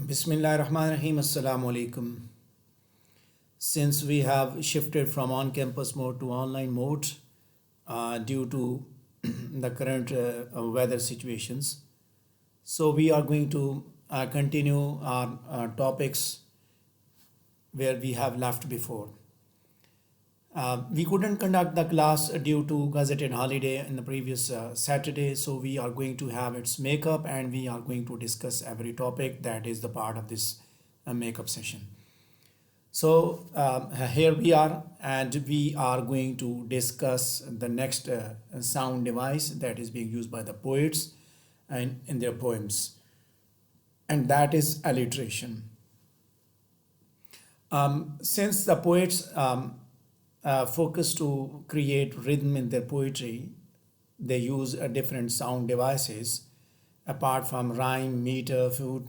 Bismillahirrahmanirrahim. Assalamu alaikum. Since we have shifted from on-campus mode to online mode due to the current weather situations, so we are going to continue our topics where we have left before. We couldn't conduct the class due to gazetted holiday in the previous Saturday, so we are going to have its makeup and we are going to discuss every topic that is the part of this makeup session. So here we are, and we are going to discuss the next sound device that is being used by the poets and in their poems, and that is alliteration. Since the poets focus to create rhythm in their poetry, they use different sound devices apart from rhyme, meter, flute,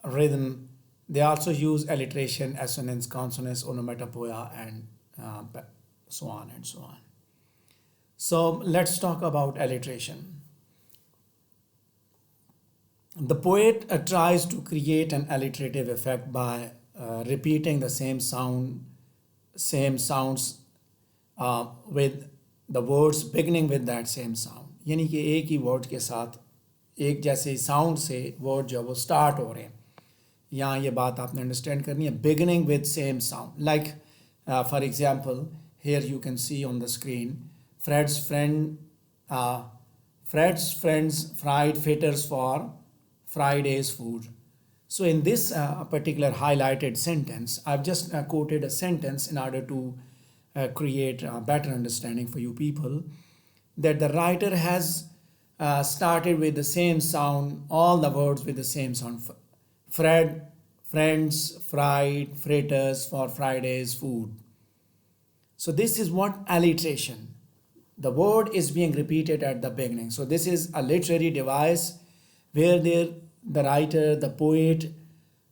rhythm. They also use alliteration, assonance, consonance, onomatopoeia, and so on and so on. So let's talk about alliteration. The poet tries to create an alliterative effect by repeating the same sounds with the words beginning with that same sound. यानी कि एक ही word के साथ एक जैसे sound से word जो है वो स्टार्ट हो रहे हैं. यहाँ ये बात आपने अंडरस्टैंड करनी है. Beginning with same sound, like for example here you can see on the screen Fred's friends fried fritters for Friday's food. So in this particular highlighted sentence, I've just quoted a sentence in order to create a better understanding for you people, that the writer has started with the same sound, all the words with the same sound. Fred, friends, fried, fritters for Friday's food. So this is what alliteration. The word is being repeated at the beginning. So this is a literary device where the writer, the poet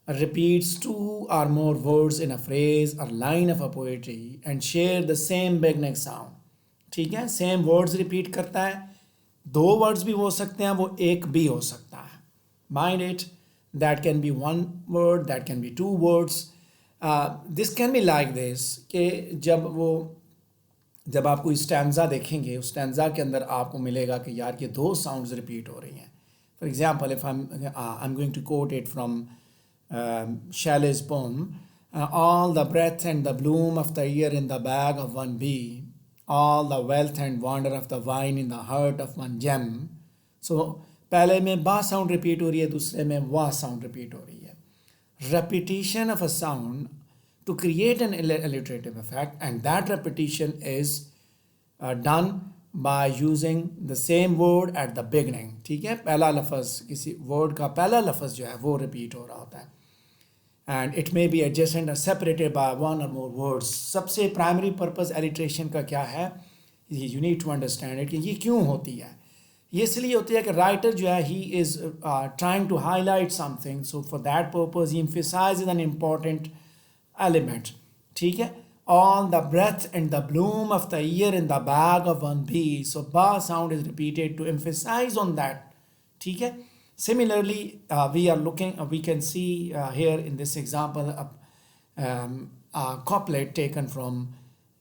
repeats two or more words in a phrase or line of a poetry and share the same beginning sound. ठीक है, same words repeat करता है. दो words भी हो सकते हैं, वो एक भी हो सकता है. Mind it, that can be one word, that can be two words. This can be like this कि जब आप कोई स्टैंजा देखेंगे, उस स्टैंजा के अंदर आपको मिलेगा कि यार ये दो साउंड्स रिपीट हो रही हैं. For example, if I'm going to quote it from Shelley's poem, all the breath and the bloom of the year in the bag of one bee, all the wealth and wonder of the vine in the heart of one gem. So पहले में बा sound repeat हो रही है, दूसरे में वाह sound repeat हो रही है. Repetition of a sound to create an alliterative effect, and that repetition is done by using the same word at the beginning. ठीक है, पहला लफ्ज़, किसी वर्ड का पहला लफ्ज़ जो है वो रिपीट हो रहा होता है. And it may be adjacent or separated by one or more words. सबसे प्राइमरी पर्पस एलिट्रेशन का क्या है, you need to understand it कि ये क्यों होती है. ये इसलिए होती है कि राइटर जो है, he is trying to highlight something, so for that purpose he emphasizes an important element. ठीक है, all the breath and the bloom of the year in the bag of one bee. So ba sound is repeated to emphasize on that. ठीक है. Similarly, we can see here in this example a couplet taken from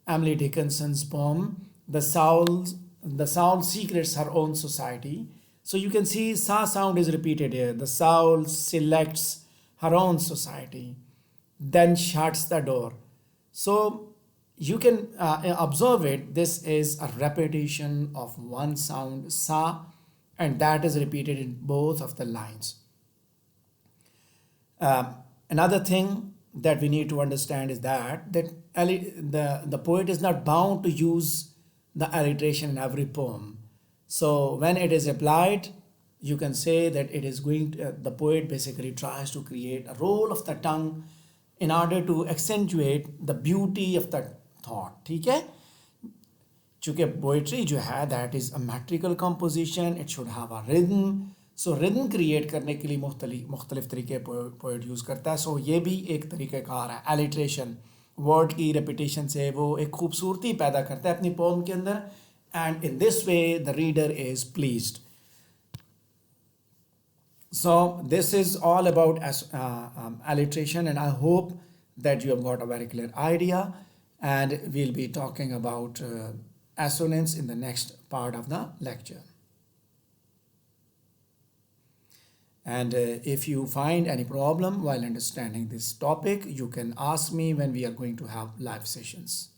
Emily Dickinson's poem, The soul secrets her own society. So you can see sa sound is repeated here. The soul selects her own society, then shuts the door. So you can observe it. This is a repetition of one sound, sa, and that is repeated in both of the lines. Another thing that we need to understand is that the poet is not bound to use the alliteration in every poem. So when it is applied, you can say that it is the poet basically tries to create a roll of the tongue in order to accentuate the beauty of the thought. ठीक है, चूँकि poetry जो है that is a मैट्रिकल composition, it should have a rhythm. So rhythm create करने के लिए मुख्तलिफ तरीके पोइट यूज़ करता है. सो ये भी एक तरीक़ेकार है. एलिट्रेशन वर्ड की रेपिटेशन से वो एक खूबसूरती पैदा करता है अपनी पोम के अंदर, and in this way the reader is pleased. So this is all about alliteration, and I hope that you have got a very clear idea. And we'll be talking about assonance in the next part of the lecture. And if you find any problem while understanding this topic, you can ask me when we are going to have live sessions.